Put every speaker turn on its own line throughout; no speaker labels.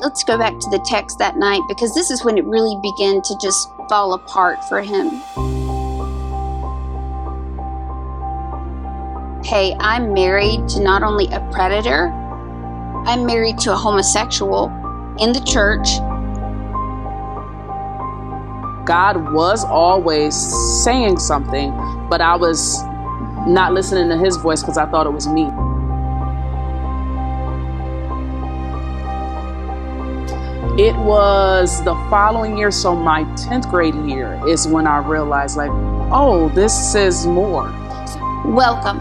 Let's go back to the text that night, because this is when it really began to just fall apart for him. Hey, I'm married to not only a predator, I'm married to a homosexual in the church.
God was always saying something, but I was not listening to his voice because I thought it was me. It was the following year, so my 10th grade year is when I realized, like, oh, this is more.
Welcome.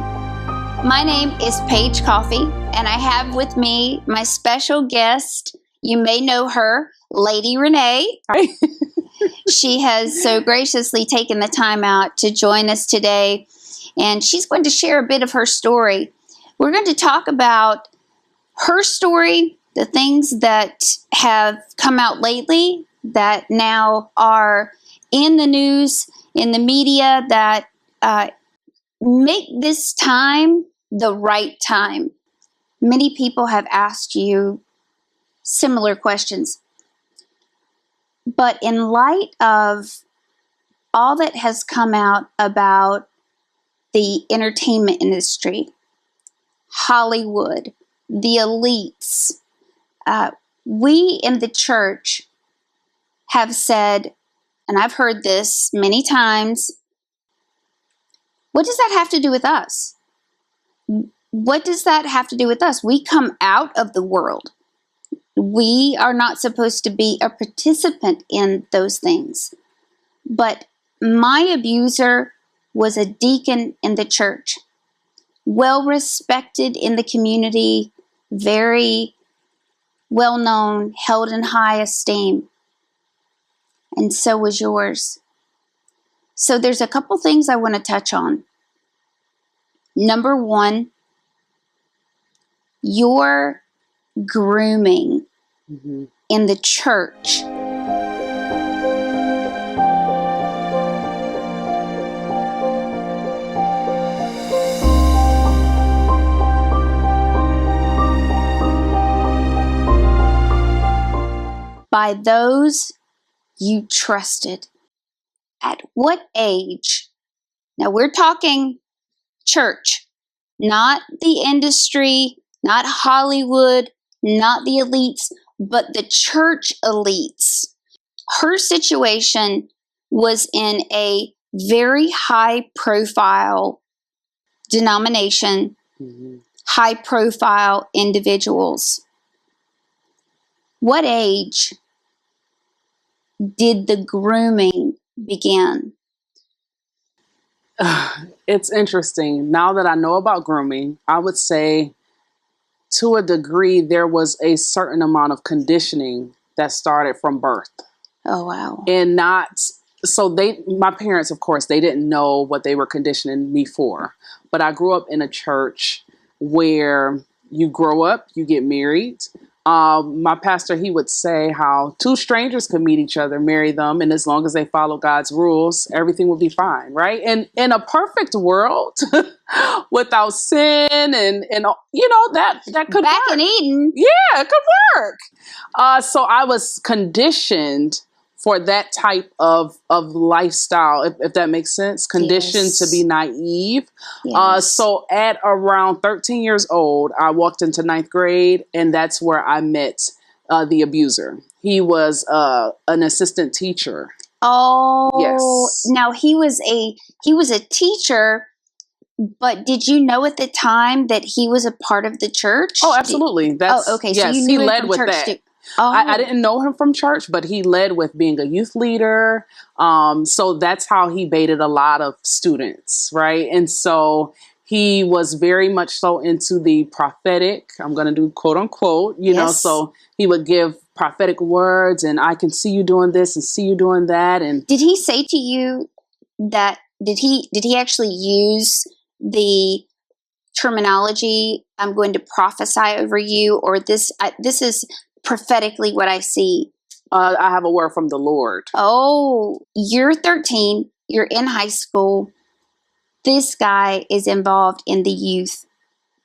My name is Paige Coffey, and I have with me my special guest. You may know her, Lady Renee.
Hi.
She has so graciously taken the time out to join us today, and she's going to share a bit of her story. We're going to talk about her story, the things that have come out lately that now are in the news, in the media, that make this time the right time. Many people have asked you similar questions. But in light of all that has come out about the entertainment industry, Hollywood, the elites, we in the church have said, and I've heard this many times, what does that have to do with us? What does that have to do with us? We come out of the world. We are not supposed to be a participant in those things. But my abuser was a deacon in the church, well respected in the community, very well known, held in high esteem. And so was yours. So there's a couple things I want to touch on. Number one, your grooming in the church. By those you trusted. At what age? Now we're talking church, not the industry, not Hollywood, not the elites, but the church elites. Her situation was in a very high profile denomination, high profile individuals. What age did the grooming begin?
It's interesting. Now that I know about grooming, I would say to a degree, there was a certain amount of conditioning that started from birth.
Oh, wow.
And my parents, of course, they didn't know what they were conditioning me for. But I grew up in a church where you grow up, you get married. My pastor, he would say how two strangers could meet each other, marry them, and as long as they follow God's rules, everything will be fine, right? And in a perfect world, without sin and that could
Back
work.
in Eden.
Yeah, it could work. So I was conditioned for that type of lifestyle, if that makes sense. Conditioned
Yes.
to be naive.
Yes.
So at around 13 years old, I walked into 9th grade, and that's where I met the abuser. He was an assistant teacher.
Oh,
Yes.
Now he was a teacher, but did you know at the time that he was a part of the church?
Oh, absolutely.
Okay. So
yes,
you knew
he
him
led
from
with
church
that.
too. Oh.
I didn't know him from church, but he led with being a youth leader. So that's how he baited a lot of students, right? And so he was very much so into the prophetic. I'm going to do quote unquote, so he would give prophetic words, and I can see you doing this and see you doing that. And
did he say to you that, did he actually use the terminology, I'm going to prophesy over you, or this is prophetically what I see?
I have a word from the Lord.
Oh, you're 13, you're in high school. This guy is involved in the youth.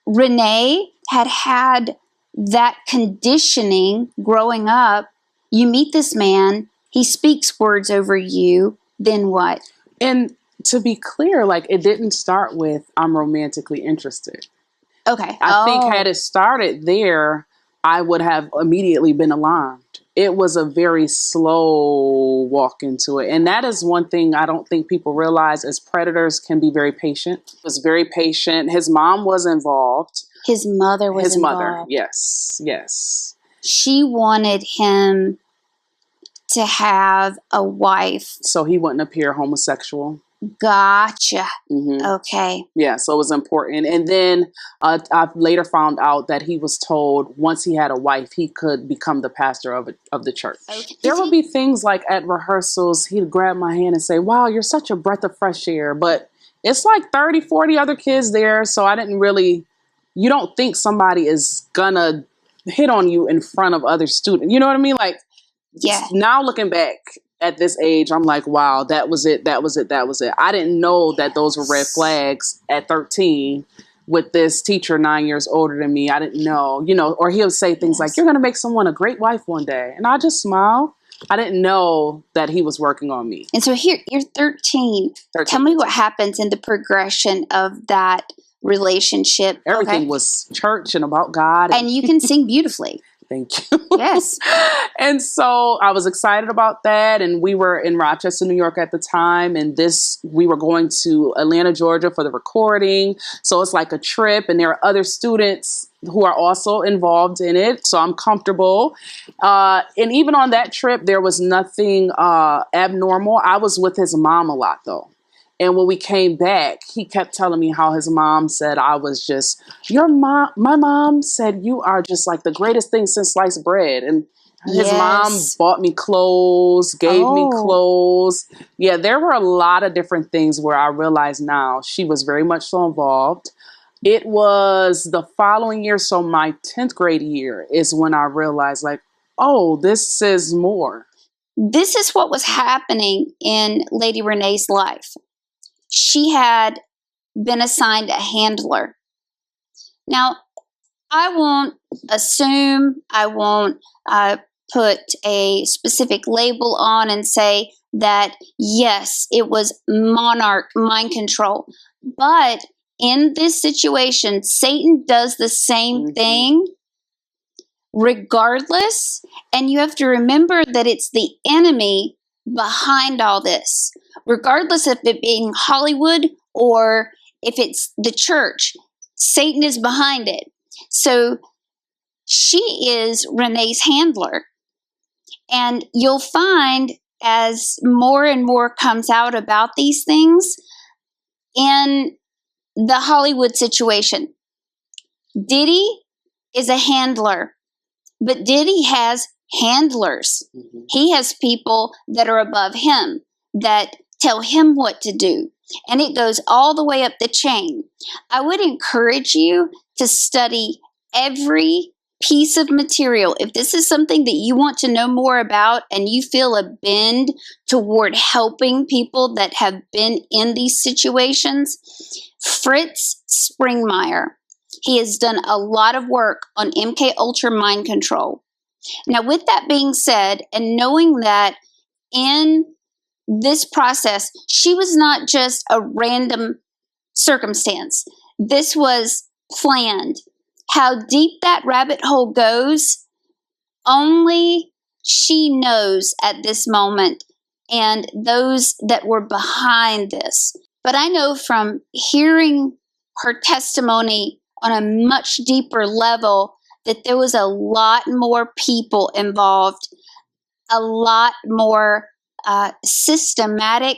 Renee had that conditioning growing up, you meet this man, he speaks words over you, then what?
And to be clear, like, it didn't start with I'm romantically interested.
Okay.
I think had it started there, I would have immediately been alarmed. It was a very slow walk into it. And that is one thing I don't think people realize as predators can be very patient. He was very patient. His mom was involved.
His mother was involved.
His mother, yes, yes.
She wanted him to have a wife.
So he wouldn't appear homosexual.
Gotcha.
Mm-hmm.
Okay.
Yeah, so it was important. And then I later found out that he was told once he had a wife, he could become the pastor of the church. Okay. There would be things like at rehearsals, he'd grab my hand and say, wow, you're such a breath of fresh air. But it's like 30, 40 other kids there. So I didn't really, you don't think somebody is gonna hit on you in front of other students. You know what I mean? Like, yeah. Now looking back, at this age, I'm like, wow, that was it. I didn't know that those were red flags at 13 with this teacher 9 years older than me. I didn't know, or he'll say things like, you're going to make someone a great wife one day. And I just smile. I didn't know that he was working on me.
And so here, you're 13. Tell me what happens in the progression of that relationship.
Everything was church and about God.
And you can sing beautifully.
Thank you.
Yes.
And so I was excited about that. And we were in Rochester, New York at the time. And we were going to Atlanta, Georgia for the recording. So it's like a trip. And there are other students who are also involved in it. So I'm comfortable. And even on that trip, there was nothing abnormal. I was with his mom a lot, though. And when we came back, he kept telling me how his mom said I was just, my mom said you are just like the greatest thing since sliced bread. And his mom bought me clothes, gave me clothes. Yeah, there were a lot of different things where I realize now she was very much so involved. It was the following year, so my 10th grade year is when I realized like, oh, this is more.
This is what was happening in Lady Renee's life. She had been assigned a handler. Now, I won't assume, I won't put a specific label on and say that, yes, it was monarch mind control. But in this situation, Satan does the same thing regardless. And you have to remember that it's the enemy behind all this. Regardless of it being Hollywood or if it's the church, Satan is behind it. So she is Renee's handler. And you'll find as more and more comes out about these things in the Hollywood situation. Diddy is a handler, but Diddy has handlers. Mm-hmm. He has people that are above him that tell him what to do. And it goes all the way up the chain. I would encourage you to study every piece of material. If this is something that you want to know more about and you feel a bend toward helping people that have been in these situations, Fritz Springmeier, he has done a lot of work on MK Ultra mind control. Now, with that being said, and knowing that in this process, she was not just a random circumstance. This was planned. How deep that rabbit hole goes, only she knows at this moment, and those that were behind this. But I know from hearing her testimony on a much deeper level that there was a lot more people involved, a lot more systematic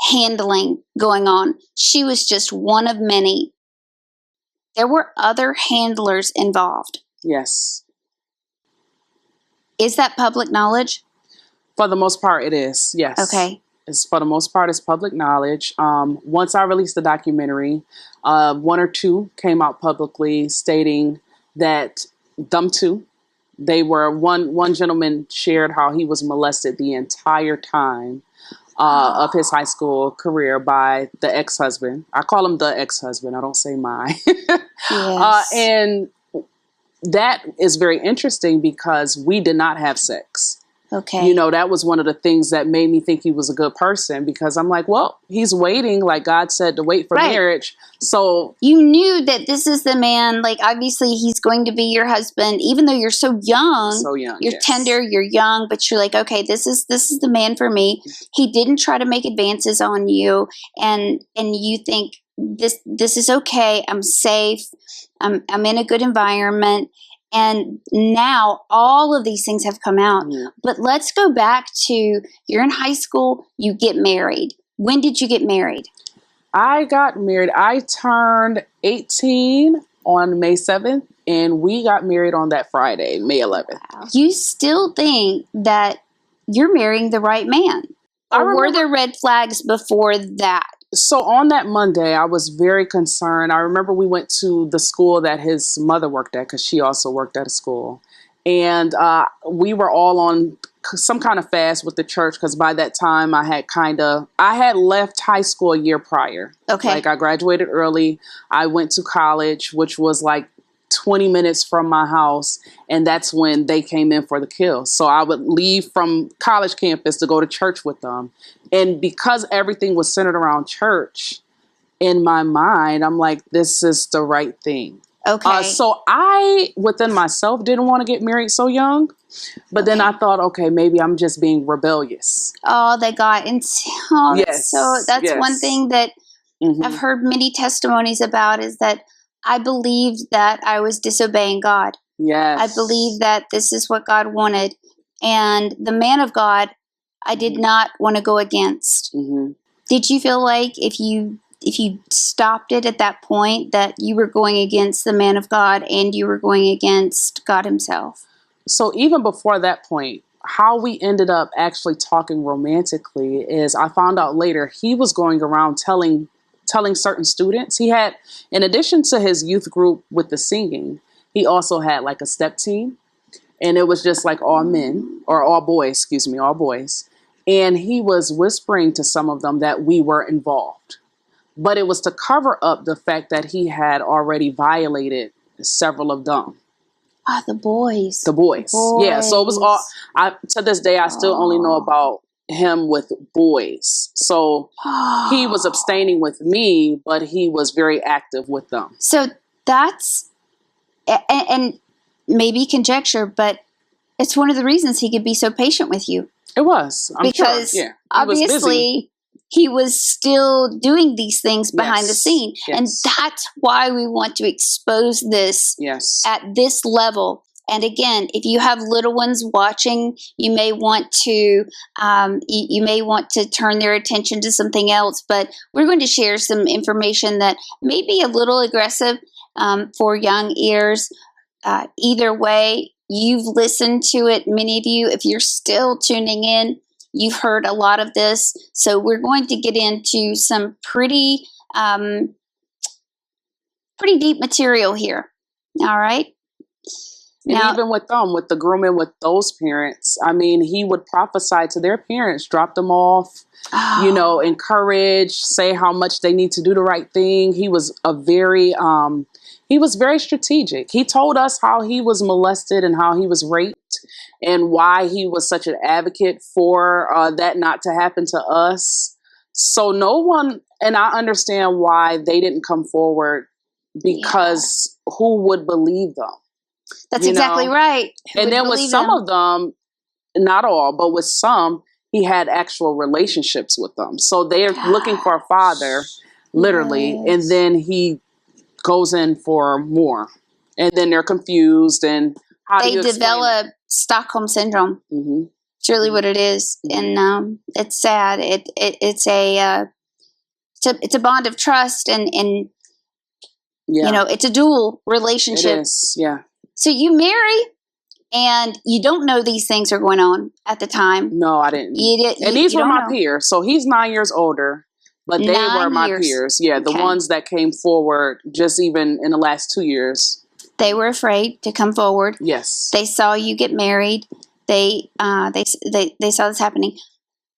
handling going on. She was just one of many. There were other handlers involved.
Yes.
Is that public knowledge?
For the most part, it is. Yes.
Okay.
For the most part, it's public knowledge. Once I released the documentary, one or two came out publicly stating that them two, they were one gentleman shared how he was molested the entire time of his high school career by the ex-husband. I call him the ex-husband. I don't say my. Yes. And that is very interesting because we did not have sex.
Okay.
You know, that was one of the things that made me think he was a good person, because I'm like, well, he's waiting, like God said, to wait for marriage. So
you knew that this is the man, like obviously he's going to be your husband, even though you're so young. You're tender, you're young, but you're like, okay, this is the man for me. He didn't try to make advances on you, and you think this is okay. I'm safe. I'm in a good environment. And now all of these things have come out. But let's go back to, you're in high school, you get married. When did you get married?
I got married. I turned 18 on May 7th, and we got married on that Friday, May 11th.
Wow. You still think that you're marrying the right man? Or were there red flags before that?
So on that Monday, I was very concerned. I remember we went to the school that his mother worked at, because she also worked at a school. And we were all on some kind of fast with the church, because by that time I had left high school a year prior.
Okay.
Like, I graduated early. I went to college, which was like 20 minutes from my house, and that's when they came in for the kill. So I would leave from college campus to go to church with them. And because everything was centered around church, in my mind, I'm like, this is the right thing.
Okay.
So I, within myself, didn't want to get married so young. But then I thought, okay, maybe I'm just being rebellious.
Oh, they got into, so that's one thing that I've heard many testimonies about, is that I believed that I was disobeying God.
Yes.
I believed that this is what God wanted. And the man of God, I did not want to go against. Did you feel like if you stopped it at that point, that you were going against the man of God and you were going against God himself?
So even before that point, how we ended up actually talking romantically is, I found out later he was going around telling certain students. He had, in addition to his youth group with the singing, he also had like a step team. And it was just like all men, or all boys. And he was whispering to some of them that we were involved. But it was to cover up the fact that he had already violated several of them.
The boys.
Yeah, so it was all, to this day, I still only know about him with boys. So he was abstaining with me, but he was very active with them.
So that's, and maybe conjecture, but it's one of the reasons he could be so patient with you.
It was.
Because
sure. Yeah.
obviously he was still doing these things behind the scene.
Yes.
And that's why we want to expose this at this level. And again, if you have little ones watching, you may want to turn their attention to something else. But we're going to share some information that may be a little aggressive for young ears. Either way, you've listened to it, many of you. If you're still tuning in, you've heard a lot of this. So we're going to get into some pretty deep material here. All right.
And now, even with the grooming with those parents, I mean, he would prophesy to their parents, drop them off, encourage, say how much they need to do the right thing. He was very strategic. He told us how he was molested and how he was raped, and why he was such an advocate for that not to happen to us. So no one, and I understand why they didn't come forward, because who would believe them?
That's exactly right.
And then with some of them, not all, but with some, he had actual relationships with them. So they're looking for a father, literally, and then he goes in for more. And then they're confused, and
they develop Stockholm syndrome. It's really what it is. And it's sad. It's a bond of trust, and it's a dual relationship.
It is, yeah.
So you marry, and you don't know these things are going on at the time.
No, I didn't. And these were my peers. So he's 9 years older, but they were my peers. Yeah, the ones that came forward just even in the last 2 years.
They were afraid to come forward.
Yes.
They saw you get married. They saw this happening.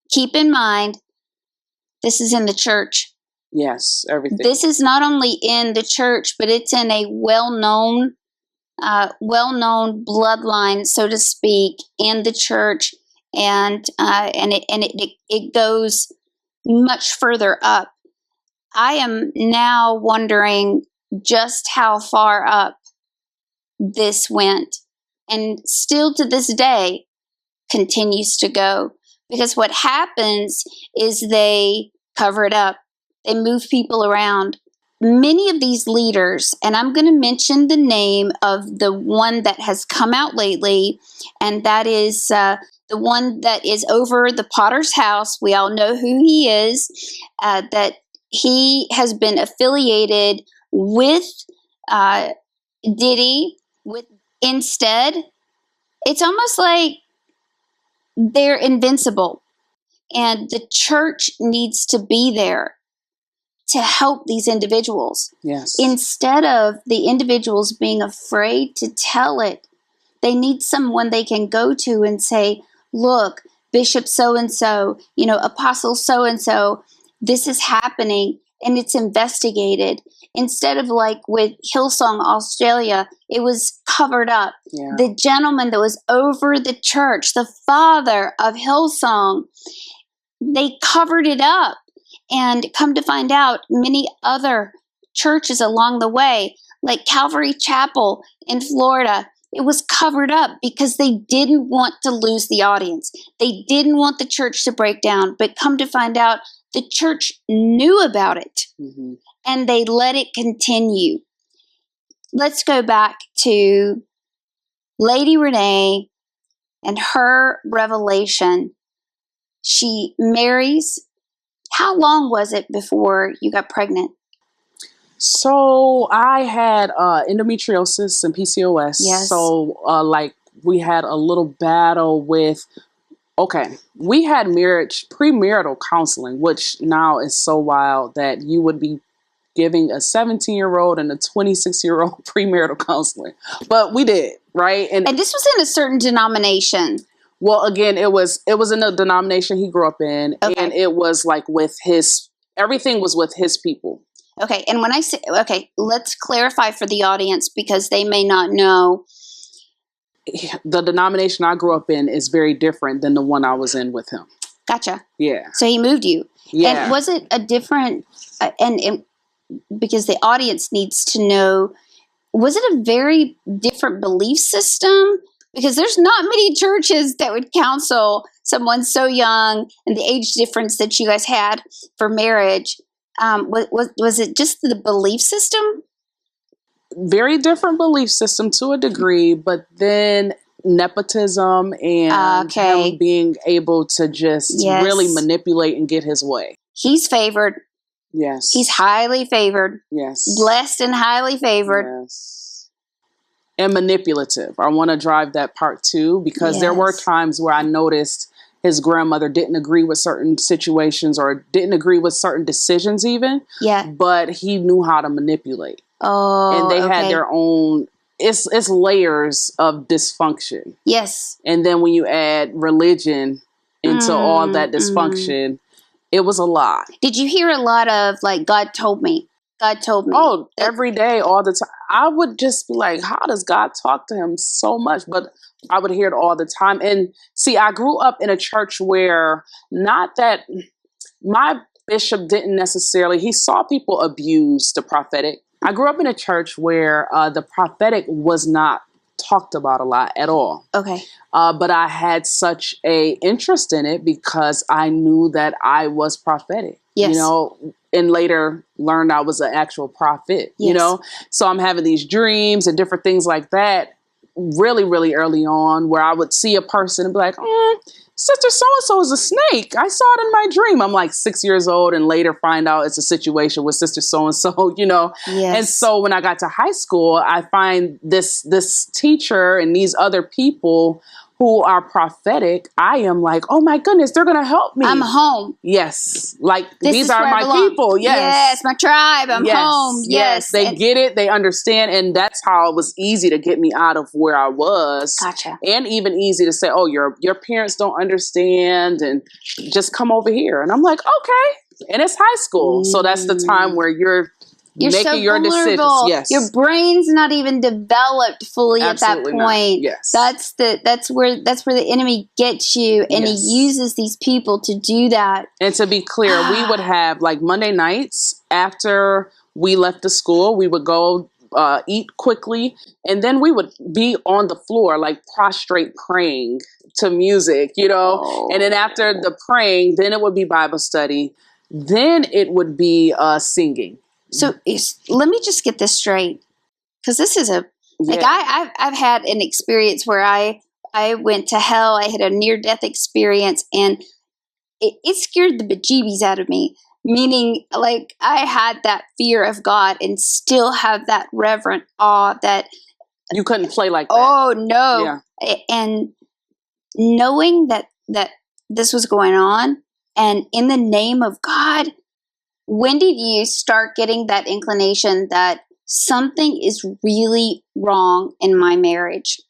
Keep in mind, this is in the church.
Yes, everything.
This is not only in the church, but it's in a well-known well-known bloodline, so to speak, in the church, and it goes much further up. I am now wondering just how far up this went, and still to this day continues to go. Because what happens is they cover it up. They move people around. Many of these leaders, and I'm going to mention the name of the one that has come out lately, and that is the one that is over the Potter's house. We all know who he is, that he has been affiliated with Diddy. Instead, it's almost like they're invincible, and the church needs to be there to help these individuals.
Yes.
Instead of the individuals being afraid to tell it, they need someone they can go to and say, look, Bishop so-and-so, Apostle so-and-so, this is happening, and it's investigated. Instead of like with Hillsong Australia, it was covered up.
Yeah.
The gentleman that was over the church, the father of Hillsong, they covered it up. And come to find out, many other churches along the way, like Calvary Chapel in Florida, it was covered up because they didn't want to lose the audience. They didn't want the church to break down. But come to find out, the church knew about it, and they let it continue. Let's go back to Lady Renee and her revelation. She marries. How long was it before you got pregnant?
So I had endometriosis and PCOS.
Yes.
So we had a little battle with, we had premarital counseling, which now is so wild that you would be giving a 17-year-old and a 26-year-old premarital counseling. But we did, right?
And this was in a certain denomination.
Well, again, it was in the denomination he grew up in, and it was like everything was with his people.
Okay, and when I say, let's clarify for the audience because they may not know.
The denomination I grew up in is very different than the one I was in with him.
Gotcha.
Yeah.
So he moved you.
Yeah.
And was it a different, and because the audience needs to know, was it a very different belief system? Because there's not many churches that would counsel someone so young and the age difference that you guys had for marriage. Was it just the belief system?
Very different belief system to a degree, but then nepotism and him being able to just really manipulate and get his way.
He's favored.
Yes.
He's highly favored.
Yes.
Blessed and highly favored.
Yes. And manipulative. I want to drive that part too, because there were times where I noticed his grandmother didn't agree with certain situations or didn't agree with certain decisions even.
Yeah.
But he knew how to manipulate.
Oh,
and they had their own, it's layers of dysfunction.
Yes.
And then when you add religion into all that dysfunction, it was a lot.
Did you hear a lot of like, God told me? God told me.
Oh, every day, all the time. I would just be like, how does God talk to him so much? But I would hear it all the time. And see, I grew up in a church where not that my bishop didn't necessarily, he saw people abuse the prophetic. I grew up in a church where the prophetic was not talked about a lot at all.
Okay.
But I had such a interest in it because I knew that I was prophetic.
Yes.
And later learned I was an actual prophet, So I'm having these dreams and different things like that really, really early on where I would see a person and be like, Sister so-and-so is a snake. I saw it in my dream. I'm like 6 years old and later find out it's a situation with Sister so-and-so, Yes. And so when I got to high school, I find this teacher and these other people who are prophetic, I am like, oh my goodness, they're going to help me.
I'm home.
Yes. Like, these are my people. Yes.
Yes, my tribe. I'm home. Yes.
They get it. They understand. And that's how it was easy to get me out of where I was.
Gotcha. And
even easy to say, oh, your parents don't understand and just come over here. And I'm like, okay. And it's high school. So that's the time where you're
You're
making
so
your decisions.
vulnerable.
Yes.
Your brain's not even developed fully
Absolutely
at that point.
not. Yes.
That's where the enemy gets you, and
Yes.
he uses these people to do that.
And to be clear, we would have like Monday nights after we left the school, we would go eat quickly, and then we would be on the floor like prostrate praying to music, and then after the praying, then it would be Bible study, then it would be singing.
So let me just get this straight, because this is I've had an experience where I went to hell. I had a near death experience, and it scared the bejeebies out of me. Meaning, like, I had that fear of God and still have that reverent awe that
you couldn't play like that.
Oh no! Yeah. And knowing that this was going on, and in the name of God, when did you start getting that inclination that something is really wrong in my marriage?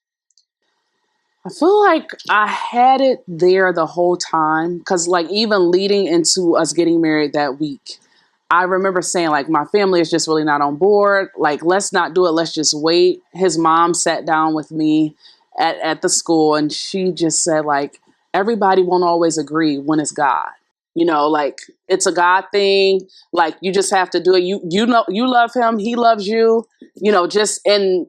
I feel like I had it there the whole time, because like even leading into us getting married that week, I remember saying like, my family is just really not on board. Like, let's not do it. Let's just wait. His mom sat down with me at the school, and she just said like, everybody won't always agree when it's God. Like, it's a God thing. Like, you just have to do it. You know, you love him. He loves you, and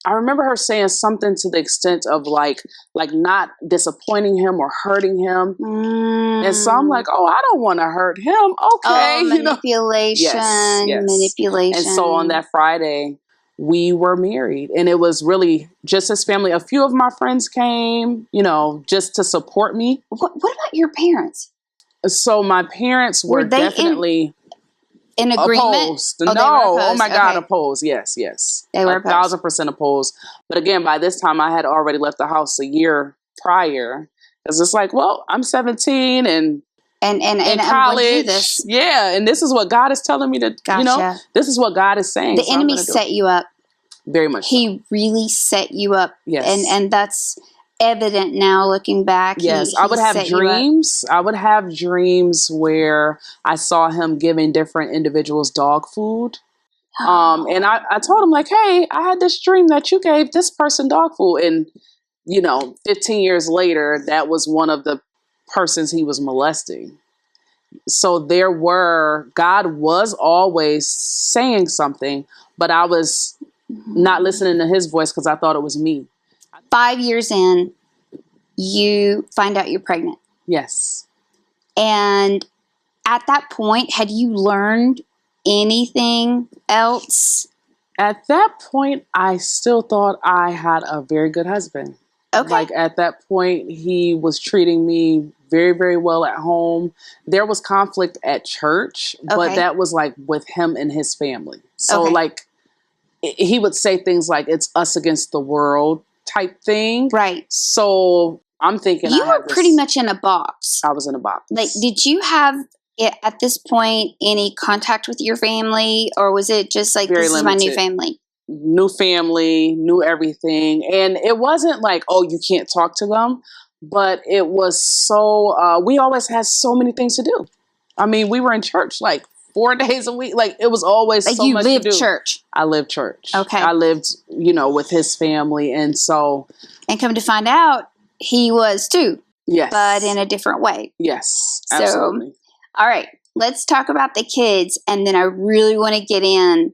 I remember her saying something to the extent of like not disappointing him or hurting him. And so I'm like, I don't want to hurt him. Okay.
Manipulation.
Yes.
Manipulation.
And so on that Friday, we were married, and it was really just his family. A few of my friends came, just to support me.
What about your parents?
So my parents were definitely
in agreement?
Opposed. Oh my God, opposed. Yes.
They were
1,000% opposed. But again, by this time I had already left the house a year prior. Because it's like, well, I'm 17 and in college.
This.
Yeah, and this is what God is telling me to, this is what God is saying.
The enemy set you up.
Very much.
He really set you up.
Yes.
And that's evident now looking back.
Yes, I would have dreams. I would have dreams where I saw him giving different individuals dog food. And I told him like, hey, I had this dream that you gave this person dog food. And, 15 years later, that was one of the persons he was molesting. So God was always saying something, but I was not listening to his voice because I thought it was me.
5 years in, you find out you're pregnant.
Yes.
And at that point, had you learned anything else?
At that point, I still thought I had a very good husband.
Okay.
Like at that point, he was treating me very, very well at home. There was conflict at church, but that was like with him and his family. So like he would say things like, it's us against the world type thing.
Right.
So I'm thinking
you were pretty much in a box.
I was in a box.
Like, did you have at this point any contact with your family, or was it just like, this is my new family?
New family, new everything. And it wasn't like, oh, you can't talk to them, but it was so, we always had so many things to do. I mean, we were in church like 4 days a week. Like, it was always so much to do. You lived
church?
I lived church.
Okay.
I lived, with his family. And so.
And come to find out, he was too.
Yes.
But in a different way.
Yes, absolutely.
So, all right, let's talk about the kids. And then I really want to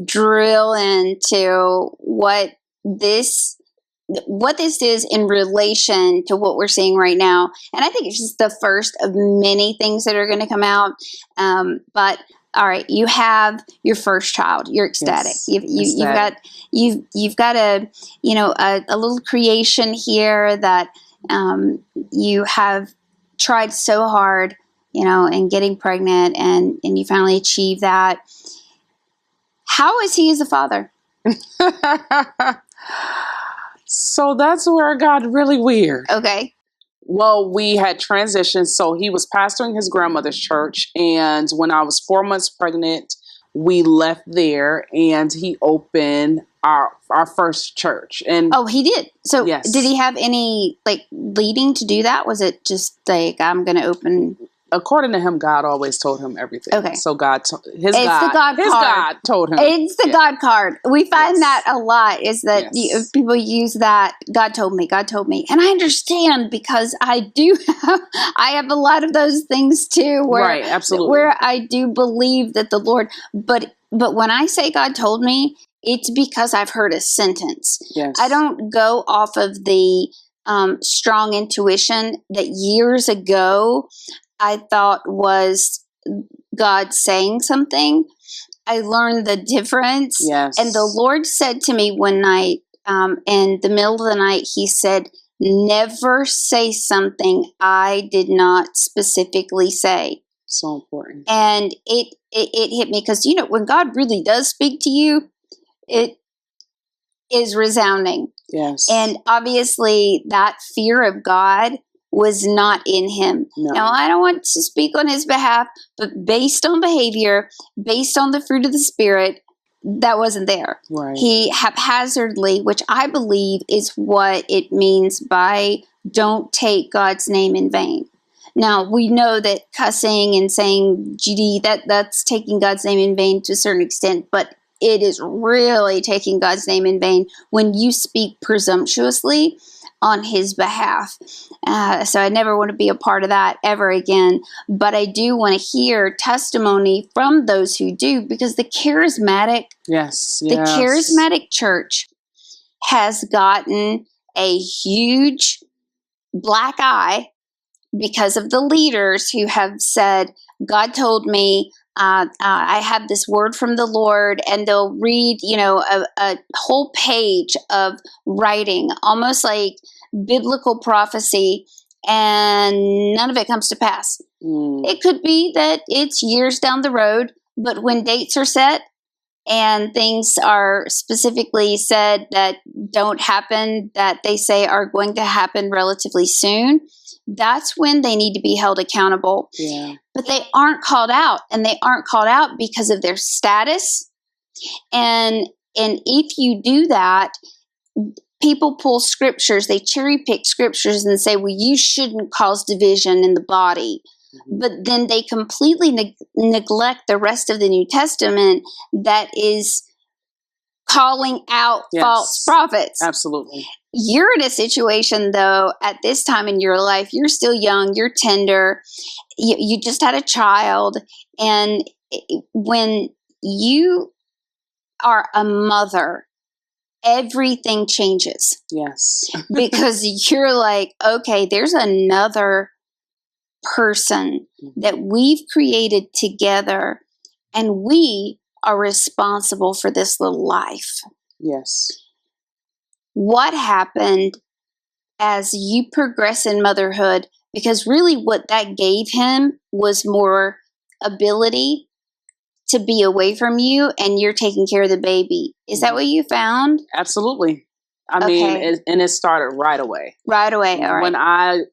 drill into what this is in relation to what we're seeing right now. And I think it's just the first of many things that are going to come out. But all right, you have your first child. You're ecstatic.
Yes,
You've got a little creation here that you have tried so hard, in getting pregnant, and you finally achieve that. How is he as a father?
So that's where it got really weird.
Okay.
Well, we had transitioned. So he was pastoring his grandmother's church. And when I was 4 months pregnant, we left there and he opened our first church. And
he did. So
yes.
Did he have any leading to do that? Was it just like, I'm going to open
according to him, God always told him everything.
Okay.
So his
the God card.
God told him.
It's the God card. We find
Yes.
that a lot, is that
Yes.
people use that, God told me. And I understand, because I have a lot of those things too,
Right, absolutely.
where I do believe that the Lord, but when I say God told me, it's because I've heard a sentence.
Yes.
I don't go off of the strong intuition that years ago I thought was God saying something. I learned the difference.
Yes.
And the Lord said to me one night, in the middle of the night, he said, never say something I did not specifically say.
So important.
And it hit me, because, when God really does speak to you, it is resounding.
Yes.
And obviously that fear of God was not in him.
No.
Now, I don't want to speak on his behalf, but based on behavior, based on the fruit of the Spirit, that wasn't there.
Right.
He haphazardly, which I believe is what it means by don't take God's name in vain. Now, we know that cussing and saying GD, that's taking God's name in vain to a certain extent, but it is really taking God's name in vain when you speak presumptuously on his behalf. So I never want to be a part of that ever again. But I do want to hear testimony from those who do, because the charismatic church has gotten a huge black eye because of the leaders who have said, God told me, I have this word from the Lord, and they'll read, a whole page of writing, almost like biblical prophecy, and none of it comes to pass. It could be that it's years down the road, but when dates are set and things are specifically said that don't happen, that they say are going to happen relatively soon, that's when they need to be held accountable.
Yeah.
But they aren't called out, and they aren't called out because of their status. And if you do that, people pull scriptures, they cherry pick scriptures and say, well, you shouldn't cause division in the body. Mm-hmm. But then they completely neglect the rest of the New Testament that is calling out false prophets.
Absolutely.
You're in a situation, though, at this time in your life, you're still young, you're tender, you just had a child. And when you are a mother, everything changes.
Yes.
Because you're like, okay, there's another person that we've created together, and we are responsible for this little life.
Yes.
What happened as you progress in motherhood? Because really what that gave him was more ability to be away from you, and you're taking care of the baby. Is that what you found?
Absolutely. I mean, it started right away.
Right away. All right.
When I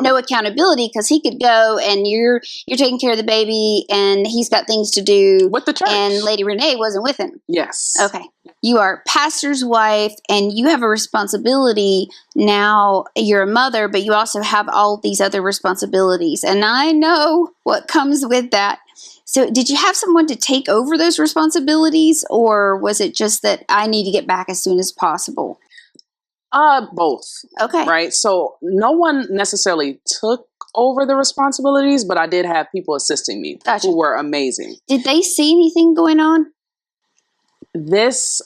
no accountability, because he could go and you're taking care of the baby, and he's got things to do
with the church,
and Lady Renee wasn't with him.
Yes.
Okay. You are pastor's wife, and you have a responsibility now. You're a mother, but you also have all these other responsibilities, and I know what comes with that. So did you have someone to take over those responsibilities, or was it just that I need to get back as soon as possible?
Both.
Okay.
Right. So no one necessarily took over the responsibilities, but I did have people assisting me who were amazing.
Did they see anything going on?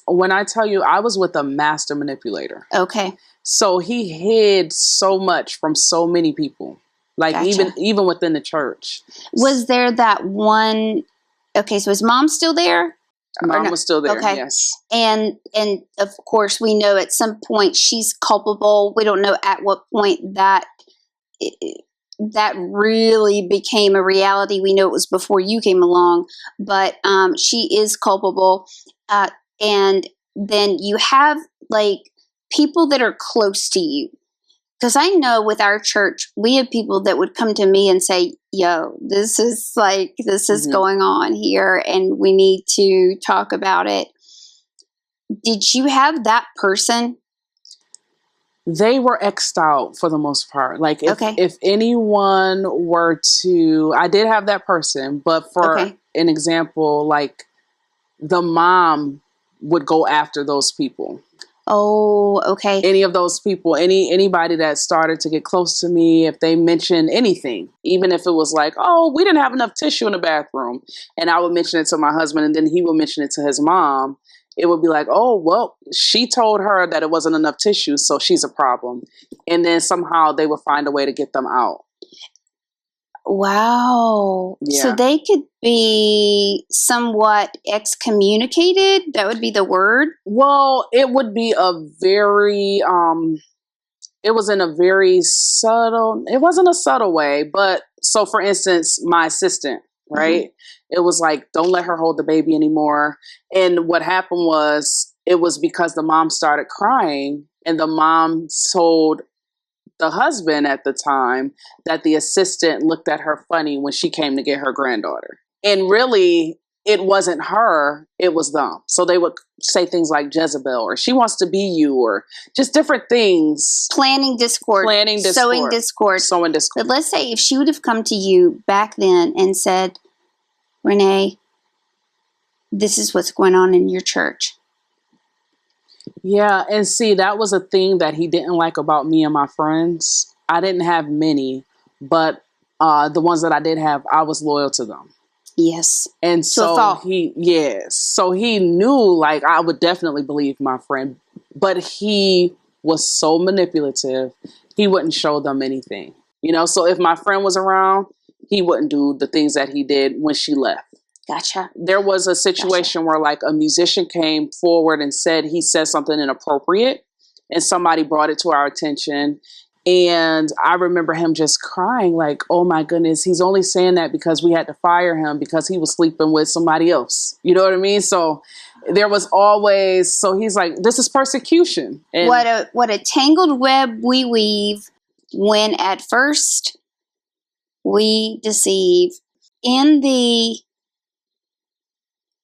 When I tell you, I was with a master manipulator.
Okay.
So he hid so much from so many people, like even within the church.
Was there that one? Okay. So is mom still there?
Mom was still there,
okay.
Yes.
And of course, we know at some point she's culpable. We don't know at what point that really became a reality. We know it was before you came along, but she is culpable. And then you have like people that are close to you. Because I know with our church, we have people that would come to me and say, yo, this is going on here, and we need to talk about it. Did you have that person?
They were X'd out for the most part. Like
Okay.
if anyone were to, I did have that person, but for
Okay.
an example, like the mom would go after those people.
Oh, okay.
Any of those people, anybody that started to get close to me, if they mentioned anything, even if it was like, oh, we didn't have enough tissue in the bathroom, and I would mention it to my husband, and then he would mention it to his mom, it would be like, oh, well, she told her that it wasn't enough tissue, so she's a problem. And then somehow they would find a way to get them out.
Wow.
Yeah.
So they could be somewhat excommunicated. That would be the word.
Well, it would be a very, it was in a very subtle, it wasn't a subtle way, but so for instance, my assistant, right? Mm-hmm. It was like, don't let her hold the baby anymore. And what happened was, it was because the mom started crying, and the mom told the husband at the time that the assistant looked at her funny when she came to get her granddaughter. And really, it wasn't her, it was them. So they would say things like Jezebel, or she wants to be you, or just different things.
Planting discord. Sowing discord. But let's say if she would have come to you back then and said, Renee, this is what's going on in your church.
Yeah, and see, that was a thing that he didn't like about me and my friends. I didn't have many, but the ones that I did have, I was loyal to them.
Yes.
And so he knew, like, I would definitely believe my friend, but he was so manipulative, he wouldn't show them anything. You know, so if my friend was around, he wouldn't do the things that he did when she left.
Gotcha.
There was a situation where like a musician came forward and said he said something inappropriate, and somebody brought it to our attention. And I remember him just crying like, oh my goodness, he's only saying that because we had to fire him because he was sleeping with somebody else. You know what I mean? So there was always, so he's like, this is persecution. And
what a tangled web we weave when at first we deceive. In the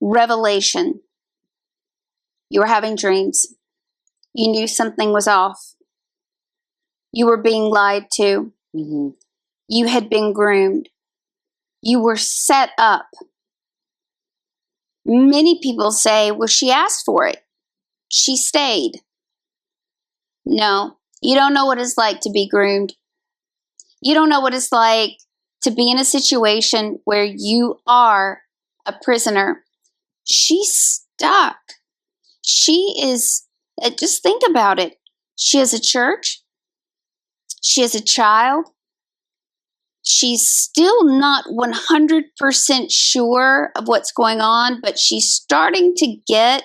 revelation, you were having dreams. You knew something was off. You were being lied to. Mm-hmm. You had been groomed. You were set up. Many people say, well, she asked for it. She stayed. No, you don't know what it's like to be groomed. You don't know what it's like to be in a situation where you are a prisoner. She's stuck. She is, just think about it. She has a church. She has a child. She's still not 100% sure of what's going on, but she's starting to get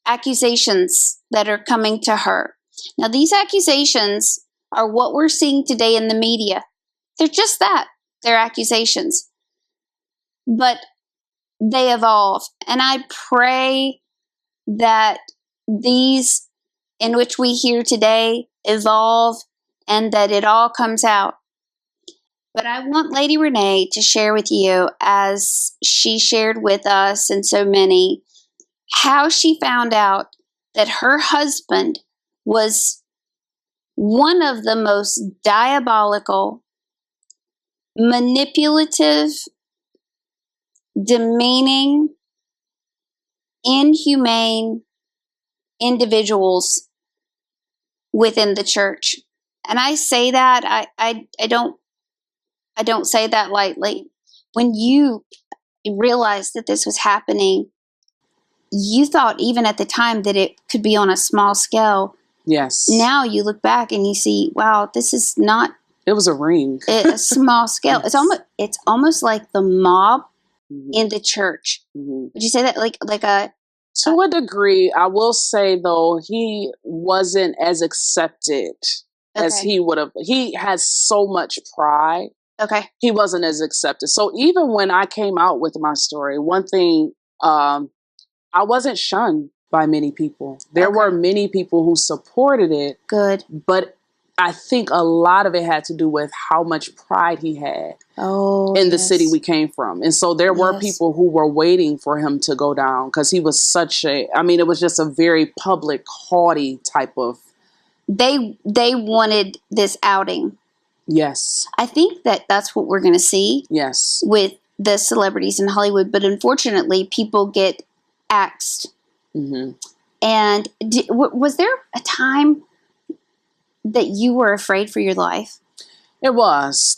accusations that are coming to her. Now, these accusations are what we're seeing today in the media. They're just that. They're accusations. But they evolve. And I pray that these in which we hear today evolve and that it all comes out. But I want Lady Renee to share with you, as she shared with us and so many, how she found out that her husband was one of the most diabolical, manipulative, demeaning, inhumane individuals within the church. And I say that, I don't say that lightly. When you realized that this was happening, you thought even at the time that it could be on a small scale.
Yes.
Now you look back and you see, wow, this is not.
It was a ring.
A small scale. Yes. It's almost like the mob in the church. Mm-hmm. Would you say that like a?
To a degree, I will say though, he wasn't as accepted as he would have. He has so much pride.
Okay.
He wasn't as accepted. So even when I came out with my story, one thing, I wasn't shunned by many people. There were many people who supported it.
Good.
But I think a lot of it had to do with how much pride he had in the city we came from. And so there were people who were waiting for him to go down because he was it was just a very public, haughty type of
they wanted this outing.
Yes.
I think that's what we're going to see.
Yes.
With the celebrities in Hollywood, but unfortunately, people get axed.
Mm-hmm.
And was there a time that you were afraid for your life?
There was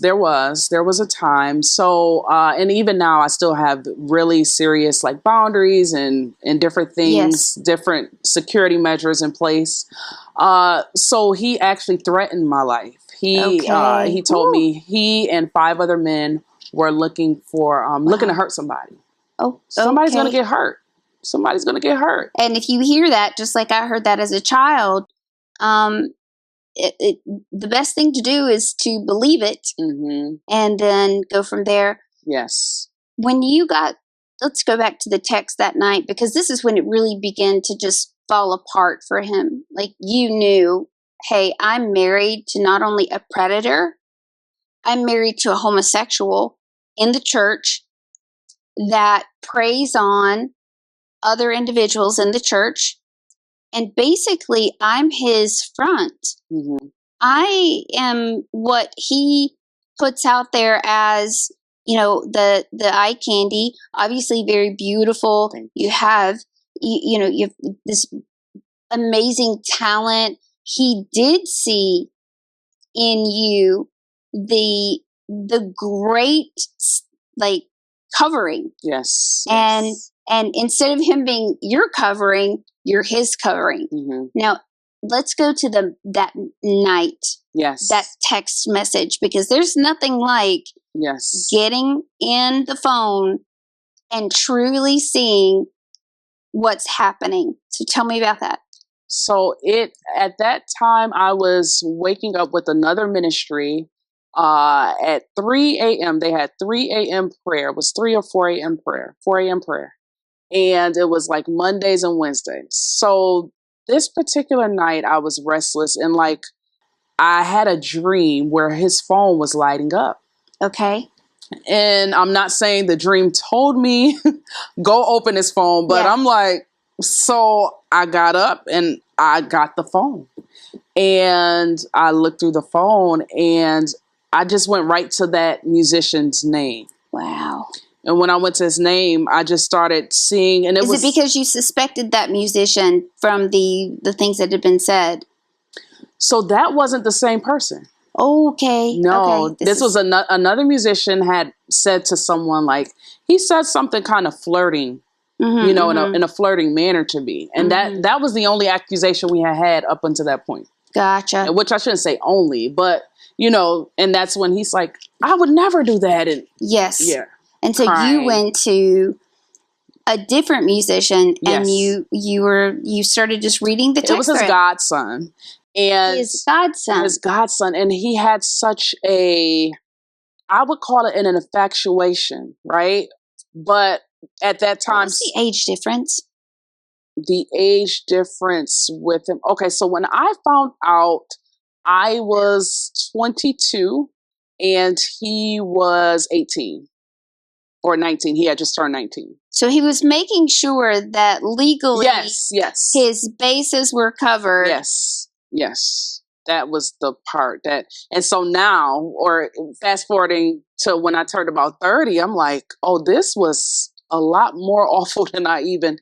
a time. So, and even now I still have really serious like boundaries and different things, different security measures in place. So he actually threatened my life. He told me he and 5 other men were looking to hurt somebody.
Oh,
somebody's going to get hurt. Somebody's going to get hurt.
And if you hear that, just like I heard that as a child, the best thing to do is to believe it, and then go from there.
Yes.
When let's go back to the text that night, because this is when it really began to just fall apart for him. Like, you knew, hey, I'm married to not only a predator, I'm married to a homosexual in the church that preys on other individuals in the church. And basically, I'm his front.
Mm-hmm.
I am what he puts out there as, the eye candy. Obviously, very beautiful. You have, you have this amazing talent. He did see in you the great, like, covering.
Yes.
And instead of him being your covering, you're his covering.
Mm-hmm.
Now, let's go to that night.
Yes.
That text message, because there's nothing like getting in the phone and truly seeing what's happening. So tell me about that.
So at that time, I was waking up with another ministry at 3 a.m. They had 3 a.m. prayer. It was 3 or 4 a.m. prayer, 4 a.m. prayer. And it was like Mondays and Wednesdays. So this particular night I was restless, and like I had a dream where his phone was lighting up.
Okay.
And I'm not saying the dream told me go open his phone, but I'm like, so I got up and I got the phone and I looked through the phone and I just went right to that musician's name.
Wow.
And when I went to his name, I just started seeing, and
Is it because you suspected that musician from the things that had been said?
So that wasn't the same person.
Okay.
No,
okay.
This was another musician had said to someone, like, he said something kind of flirting, in a flirting manner to me. And that was the only accusation we had up until that point.
Gotcha.
Which I shouldn't say only, but, and that's when he's like, I would never do that. And
yes.
Yeah.
And so you went to a different musician, and you started just reading the text.
It was his godson. And
his godson.
And he had such I would call it an infatuation, right? But at that time,
what's the age difference?
The age difference with him. Okay, so when I found out, I was 22 and he was 18. Or 19. He had just turned 19.
So he was making sure that legally his bases were covered.
Yes. That was the part and so now, or fast forwarding to when I turned about 30, I'm like, oh, this was a lot more awful than I even,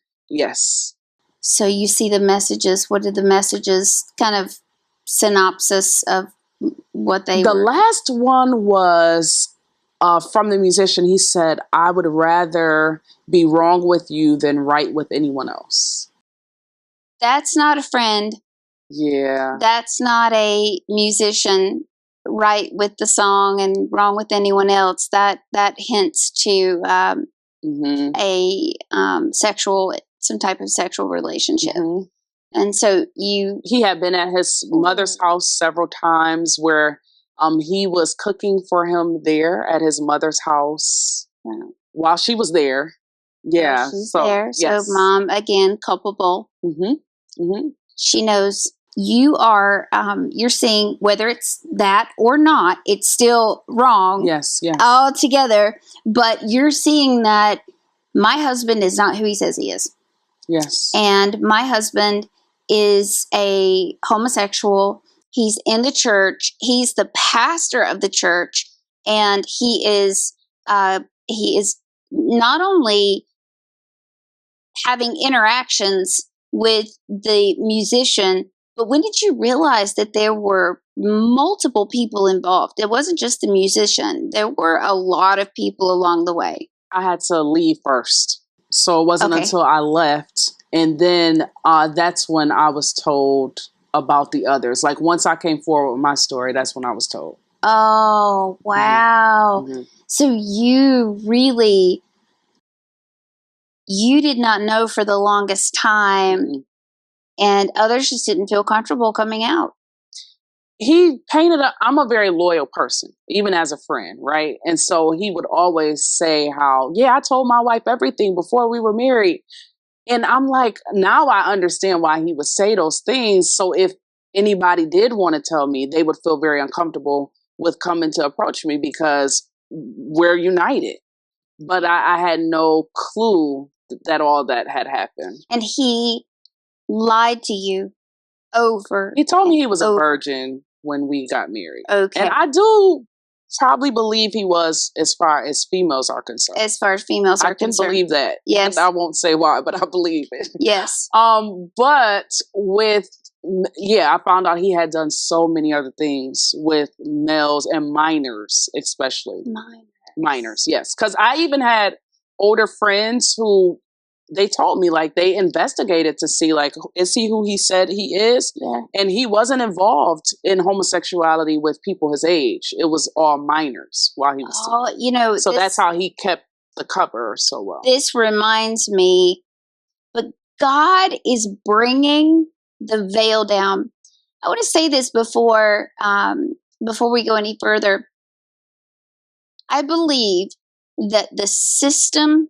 So you see the messages. What did the messages kind of synopsis of what they were?
The last one was from the musician. He said, I would rather be wrong with you than right with anyone else.
That's not a friend.
Yeah.
That's not a musician, right with the song and wrong with anyone else. That hints to some type of sexual relationship. And so
he had been at his mother's house several times where he was cooking for him there at his mother's house while she was there. Yeah.
She's there. So mom, again, culpable. She knows you are, you're seeing whether it's that or not, it's still wrong.
Yes.
Altogether. But you're seeing that my husband is not who he says he is.
Yes.
And my husband is a homosexual. He's in the church. He's the pastor of the church, and he is not only having interactions with the musician, but when did you realize that there were multiple people involved? It wasn't just the musician. There were a lot of people along the way.
I had to leave first. So it wasn't
Okay.
until I left. And then that's when I was told about the others. Like once I came forward with my story, that's when I was told.
Oh, wow.
Mm-hmm.
So you did not know for the longest time,
Mm-hmm.
and others just didn't feel comfortable coming out.
He painted I'm a very loyal person, even as a friend, right? And so he would always say how, yeah, I told my wife everything before we were married. And I'm like, now I understand why he would say those things. So if anybody did want to tell me, they would feel very uncomfortable with coming to approach me because we're united. But I had no clue that all that had happened.
And he lied to you over.
He told me he was a virgin when we got married.
Okay.
And I do probably believe he was, as far as females are concerned.
As far as females are
I can
concerned.
believe that.
Yes.
And I won't say why, but I believe it.
Yes.
But I found out he had done so many other things with males and minors, especially. Minors, yes. Because I even had older friends who they told me, like, they investigated to see, like, is he who he said he is?
Yeah.
And he wasn't involved in homosexuality with people his age. It was all minors while he was so that's how he kept the cover so well. This
reminds me, but God is bringing the veil down. I want to say this before we go any further. I believe that the system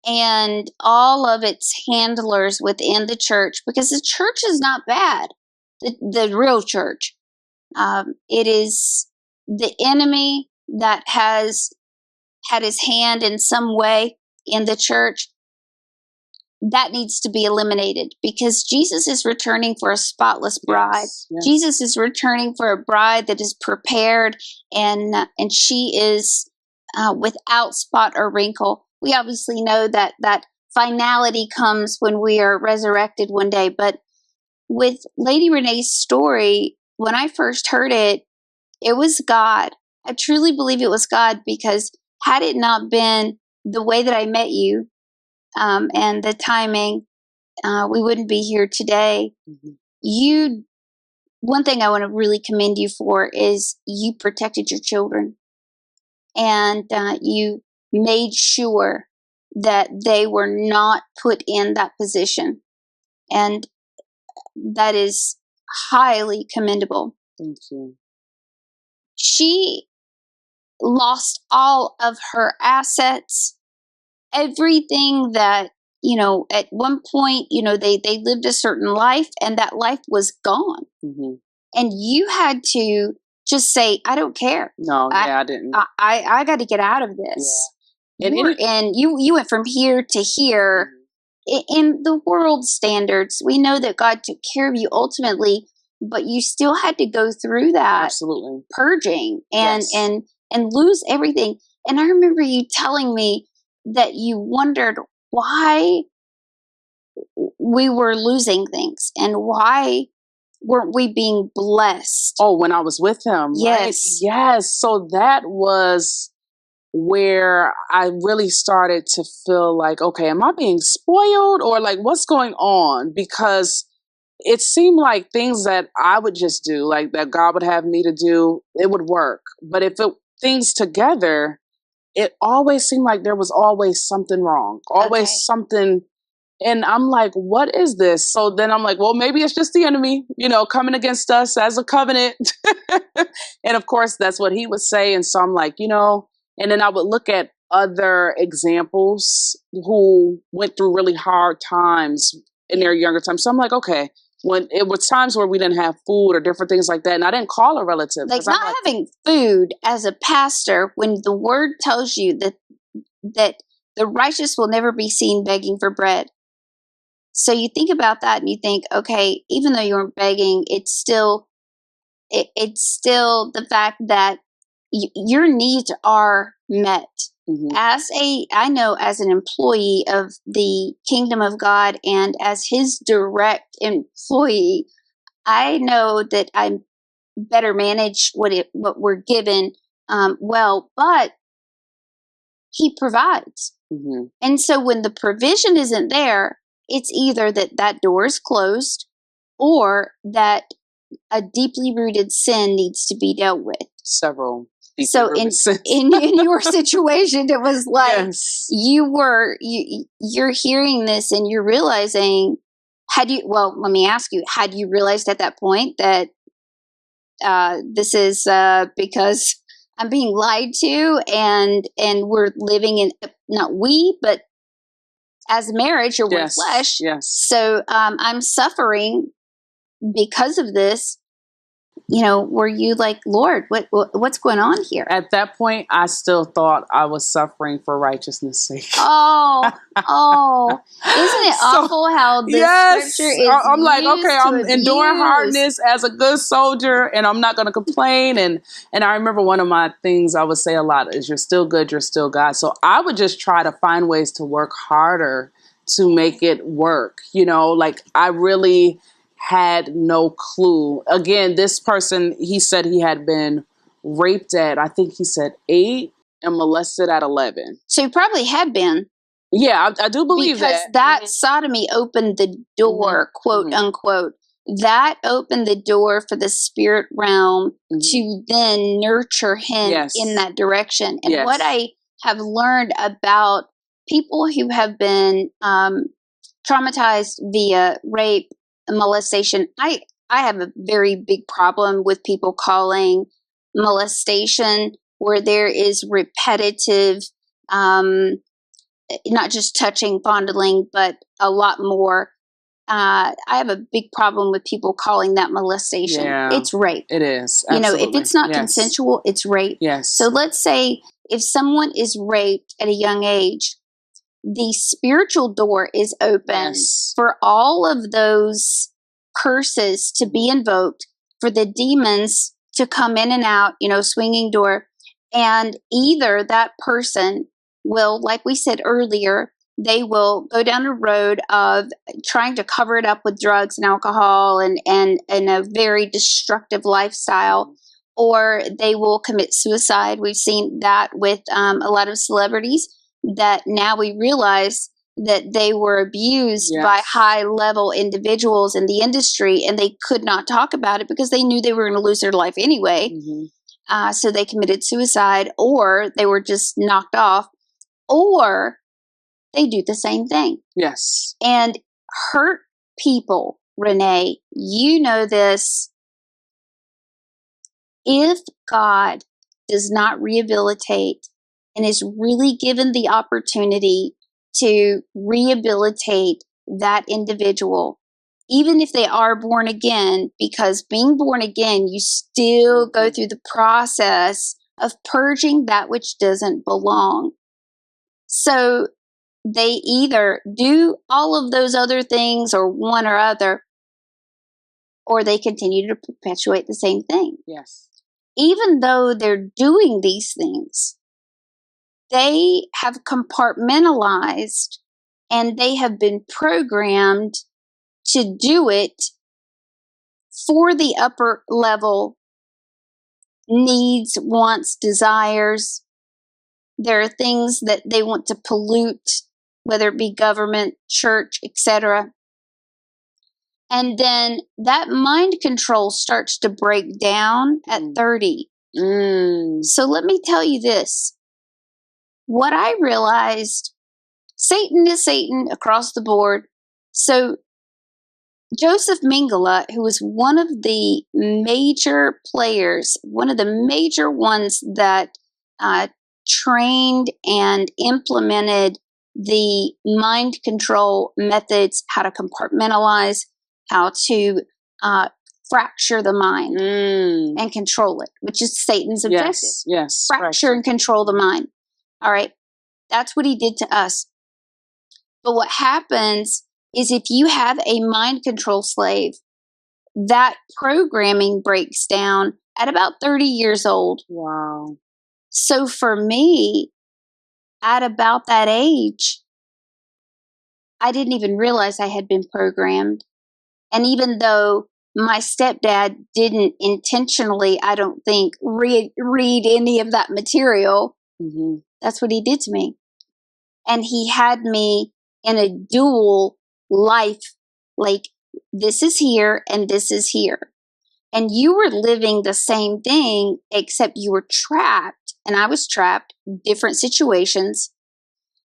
and all of its handlers within the church, because the church is not bad, the real church, it is the enemy that has had his hand in some way in the church. That needs to be eliminated because Jesus is returning for a spotless bride.
Yes.
Jesus is returning for a bride that is prepared and she is without spot or wrinkle. We obviously know that finality comes when we are resurrected one day. But with Lady Renee's story, when I first heard it, it was God. I truly believe it was God, because had it not been the way that I met you, and the timing, we wouldn't be here today. Mm-hmm. One thing I want to really commend you for is you protected your children, and you made sure that they were not put in that position. And that is highly commendable.
Thank you.
She lost all of her assets, everything that, at one point, they lived a certain life and that life was gone. Mm-hmm. And you had to just say, I don't care.
No, I didn't.
I got to get out of this. Yeah. You went from here to here. Mm-hmm. In the world standards, we know that God took care of you ultimately, but you still had to go through that.
Absolutely.
Purging and lose everything. And I remember you telling me that you wondered why we were losing things and why weren't we being blessed.
Oh, when I was with him.
Yes.
Right? Yes. So that was where I really started to feel like, okay, am I being spoiled, or like what's going on? Because it seemed like things that I would just do, like that God would have me to do, it would work. But if things together, it always seemed like there was always something wrong, always something. And I'm like, what is this? So then I'm like, well, maybe it's just the enemy, coming against us as a covenant. And of course, that's what he would say. And so I'm like, and then I would look at other examples who went through really hard times in their younger times. So I'm like, okay, when it was times where we didn't have food or different things like that, and I didn't call a relative.
Like not having food as a pastor, when the word tells you that the righteous will never be seen begging for bread. So you think about that and you think, okay, even though you weren't begging, it's still the fact that your needs are met. I know as an employee of the kingdom of God and as his direct employee, I know that I better manage what we're given well, but he provides. And so when the provision isn't there, it's either that door is closed or that a deeply rooted sin needs to be dealt with.
Several.
So in your situation, it was like
yes.
you're hearing this and you're realizing, let me ask you, had you realized at that point that this is because I'm being lied to and we're living in, not we, but as a marriage or one flesh.
Yes.
So I'm suffering because of this. Were you like, Lord, what's going on here?
At that point, I still thought I was suffering for righteousness' sake.
Oh, isn't it awful how this scripture is
I'm like, okay, I'm
abuse.
enduring hardness as a good soldier, and I'm not going to complain. And I remember one of my things I would say a lot is, you're still good, you're still God. So I would just try to find ways to work harder to make it work. Like I really had no clue. Again, this person, he said he had been raped at, I think he said 8 and molested at 11.
So he probably had been.
Yeah, I do believe
because that sodomy opened the door, quote unquote. That opened the door for the spirit realm to then nurture him in that direction. And what I have learned about people who have been traumatized via rape, molestation, I have a very big problem with people calling molestation where there is repetitive, not just touching, fondling, but a lot more. I have a big problem with people calling that molestation.
Yeah,
it's rape.
It is. Absolutely.
If it's not consensual, it's rape.
Yes.
So let's say if someone is raped at a young age, the spiritual door is open for all of those curses to be invoked, for the demons to come in and out, swinging door. And either that person will, like we said earlier, they will go down a road of trying to cover it up with drugs and alcohol and a very destructive lifestyle, or they will commit suicide. We've seen that with a lot of celebrities, that now we realize that they were abused by high-level individuals in the industry, and they could not talk about it because they knew they were going to lose their life anyway. So they committed suicide, or they were just knocked off, or they do the same thing.
Yes.
And hurt people, Renee, you know this. If God does not rehabilitate and is really given the opportunity to rehabilitate that individual, even if they are born again, because being born again, you still go through the process of purging that which doesn't belong. So they either do all of those other things or one or other, or they continue to perpetuate the same thing.
Yes.
Even though they're doing these things, they have compartmentalized and they have been programmed to do it for the upper level needs, wants, desires. There are things that they want to pollute, whether it be government, church, etc. And then that mind control starts to break down at 30. So let me tell you this. What I realized, Satan is Satan across the board. So Joseph Mengele, who was one of the major players, one of the major ones that trained and implemented the mind control methods, how to compartmentalize, how to fracture the mind and control it, which is Satan's objective.
Yes.
Fracture and control the mind. All right. That's what he did to us. But what happens is if you have a mind control slave, that programming breaks down at about 30 years old.
Wow.
So for me, at about that age, I didn't even realize I had been programmed. And even though my stepdad didn't intentionally, I don't think, read any of that material, that's what he did to me. And he had me in a dual life, like this is here and this is here. And you were living the same thing, except you were trapped, and I was trapped, different situations,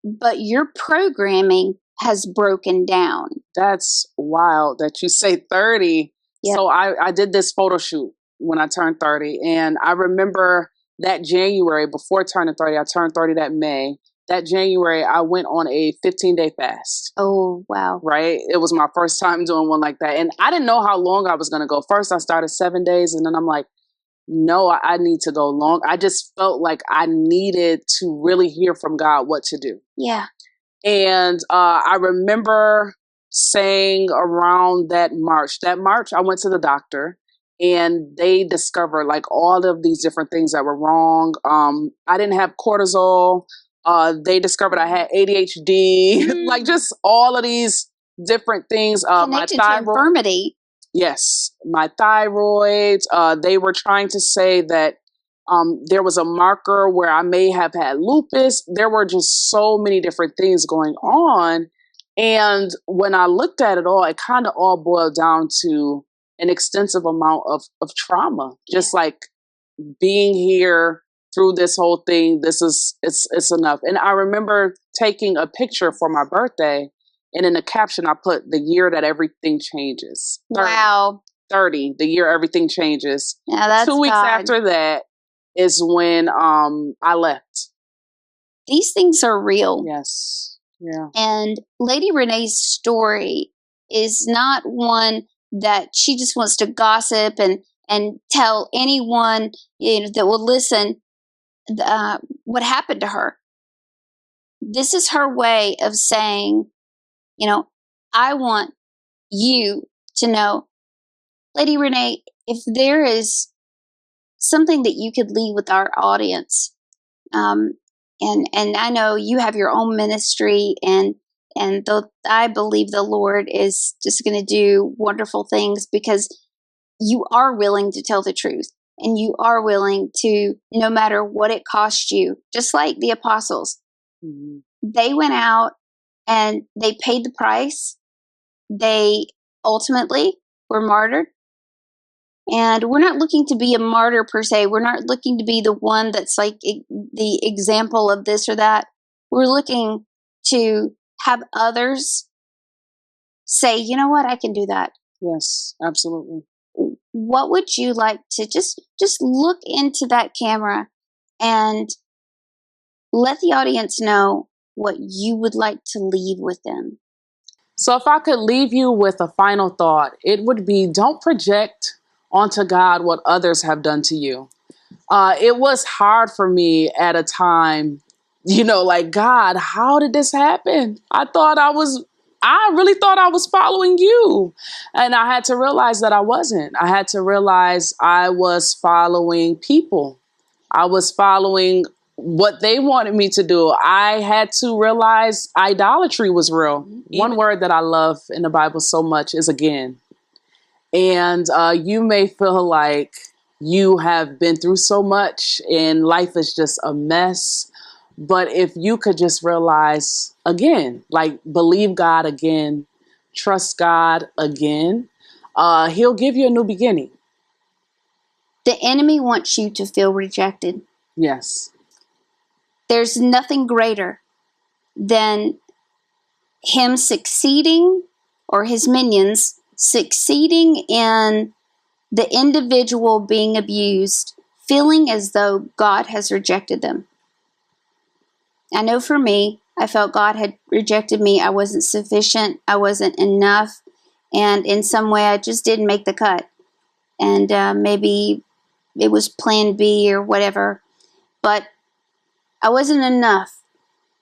but your programming has broken down.
That's wild that you say 30.
Yep.
So I did this photo shoot when I turned 30. And I remember that January, before turning 30, I turned 30 that May. That January, I went on a 15-day fast.
Oh, wow.
Right? It was my first time doing one like that. And I didn't know how long I was going to go. First, I started 7 days. And then I'm like, no, I need to go long. I just felt like I needed to really hear from God what to do.
Yeah.
And I remember saying around that March, I went to the doctor and they discovered like all of these different things that were wrong. I didn't have cortisol. They discovered I had ADHD, like just all of these different things.
Connected to infirmity.
Yes, my thyroid. They were trying to say that there was a marker where I may have had lupus. There were just so many different things going on. And when I looked at it all, it kind of all boiled down to an extensive amount of trauma. Just like being here through this whole thing, it's enough. And I remember taking a picture for my birthday, and in the caption, I put the year that everything changes. 30,
wow.
30, the year everything changes.
Now that's
2 weeks
God.
after that is when I left.
These things are real.
Yes. Yeah.
And Lady Renee's story is not one that she just wants to gossip and tell anyone that will listen what happened to her. This is her way of saying, I want you to know, Lady Renee, if there is something that you could leave with our audience, and I know you have your own ministry, and I believe the Lord is just going to do wonderful things because you are willing to tell the truth, and you are willing to, no matter what it costs you, just like the apostles. Mm-hmm. They went out and they paid the price. They ultimately were martyred. And we're not looking to be a martyr per se. We're not looking to be the one that's like the example of this or that. We're looking to have others say, you know what, I can do that.
Yes, absolutely.
What would you like to just look into that camera and let the audience know what you would like to leave with them?
So if I could leave you with a final thought, it would be, don't project onto God what others have done to you. It was hard for me at a time, like, God, how did this happen? I really thought I was following you. And I had to realize that I wasn't. I had to realize I was following people. I was following what they wanted me to do. I had to realize idolatry was real. One word that I love in the Bible so much is again. And you may feel like you have been through so much and life is just a mess. But if you could just realize again, like believe God again, trust God again, He'll give you a new beginning.
The enemy wants you to feel rejected.
Yes.
There's nothing greater than him succeeding, or his minions succeeding in the individual being abused, feeling as though God has rejected them. I know for me, I felt God had rejected me. I wasn't sufficient. I wasn't enough. And in some way, I just didn't make the cut. And maybe it was plan B or whatever. But I wasn't enough.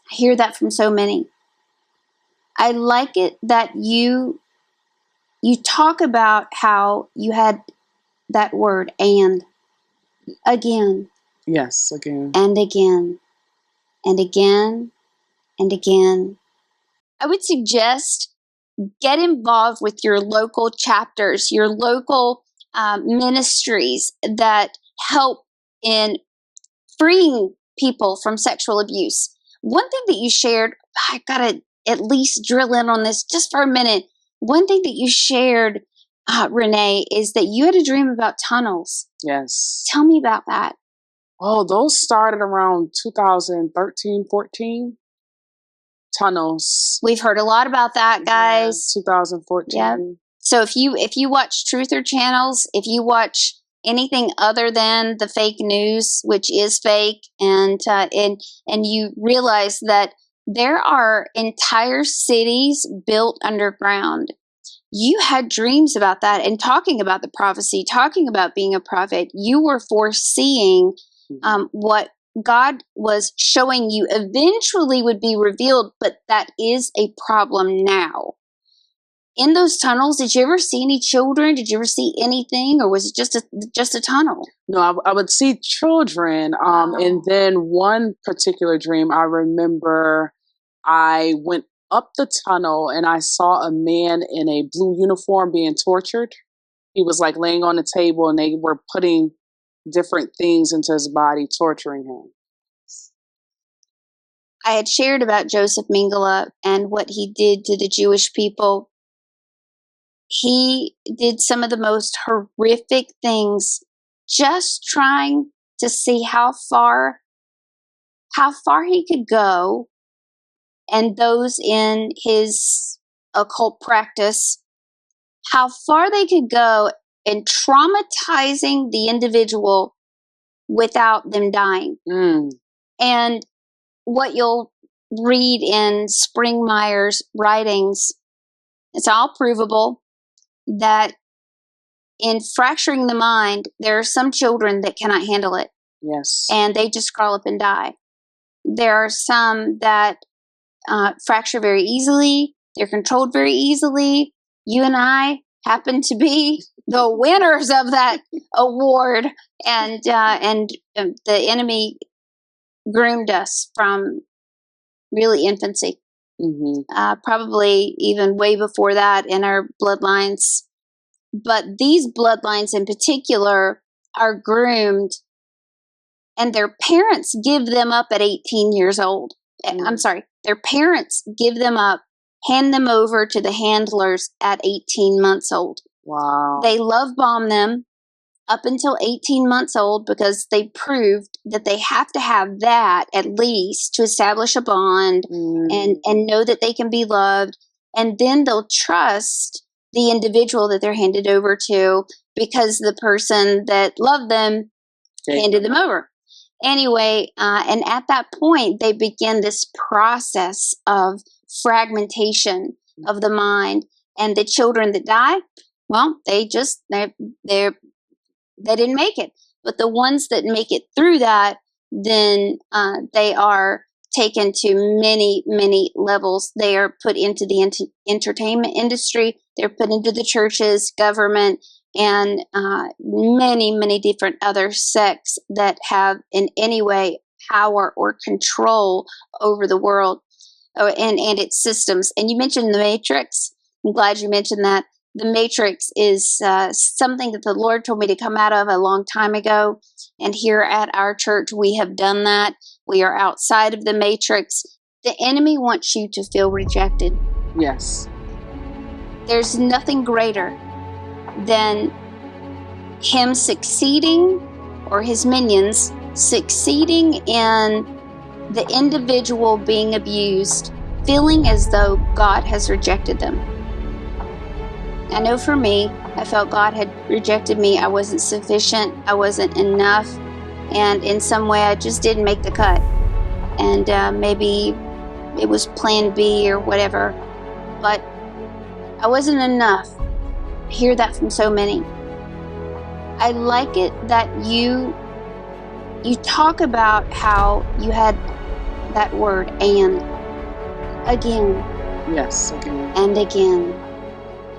I hear that from so many. I like it that you talk about how you had that word and again
Yes, again.
and again and again and again. I would suggest get involved with your local chapters, your local ministries that help in freeing people from sexual abuse. One thing that you shared, I gotta at least drill in on this just for a minute. One thing that you shared, Renee, is that you had a dream about tunnels.
Yes.
Tell me about that.
Oh, those started around 2013, 14. Tunnels.
We've heard a lot about that, guys.
Yeah, 2014.
Yeah. So if you watch truther channels, if you watch anything other than the fake news, which is fake, and you realize that there are entire cities built underground. You had dreams about that, and talking about the prophecy, talking about being a prophet, you were foreseeing what God was showing you eventually would be revealed, but that is a problem now. In those tunnels, did you ever see any children? Did you ever see anything, or was it just a tunnel?
No, I would see children. And then one particular dream, I remember I went up the tunnel and I saw a man in a blue uniform being tortured. He was like laying on the table and they were putting different things into his body, torturing him.
I had shared about Joseph Mengele and what he did to the Jewish people. He did some of the most horrific things, just trying to see how far he could go, and those in his occult practice, how far they could go in traumatizing the individual without them dying. And what you'll read in Springmeyer's writings, it's all provable, that in fracturing the mind, there are some children that cannot handle it.
Yes.
And they just crawl up and die. There are some that fracture very easily. They're controlled very easily. You and I happen to be the winners of that award. And the enemy groomed us from really infancy. Probably even way before that in our bloodlines. But these bloodlines in particular are groomed, and their parents give them up at 18 years old. I'm sorry, their parents give them up, hand them over to the handlers at 18 months old.
Wow.
They love bomb them up until 18 months old because they proved that they have to have that at least to establish a bond and know that they can be loved. And then they'll trust the individual that they're handed over to because the person that loved them handed them over. Anyway, and at that point, they begin this process of fragmentation of the mind. And the children that die, well, they didn't make it. But the ones that make it through that, then they are taken to many, many levels. They are put into the entertainment industry. They're put into the churches, government, and many, many different other sects that have in any way power or control over the world and its systems. And you mentioned the Matrix. I'm glad you mentioned that. The Matrix is something that the Lord told me to come out of a long time ago. And here at our church, we have done that. We are outside of the Matrix. The enemy wants you to feel rejected.
Yes.
There's nothing greater than him succeeding, or his minions succeeding in the individual being abused, feeling as though God has rejected them. I know for me, I felt God had rejected me. I wasn't sufficient. I wasn't enough. And in some way, I just didn't make the cut. And maybe it was plan B or whatever. But I wasn't enough. I hear that from so many. I like it that you talk about how you had that word and again
Yes, again.
and again.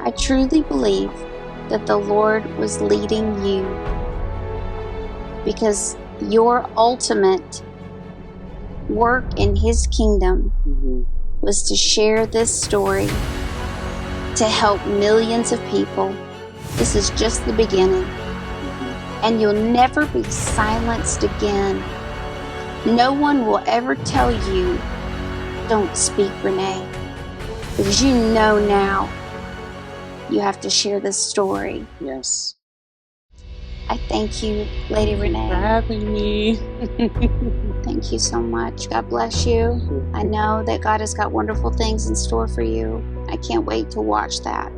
I truly believe that the Lord was leading you because your ultimate work in His kingdom
Mm-hmm.
was to share this story to help millions of people. This is just the beginning, and you'll never be silenced again. No one will ever tell you, "Don't speak, Renee," because you know now you have to share this story.
Yes.
I thank you, Lady
Thank you for
Renee.
having me.
Thank you so much. God bless you. I know that God has got wonderful things in store for you. I can't wait to watch that.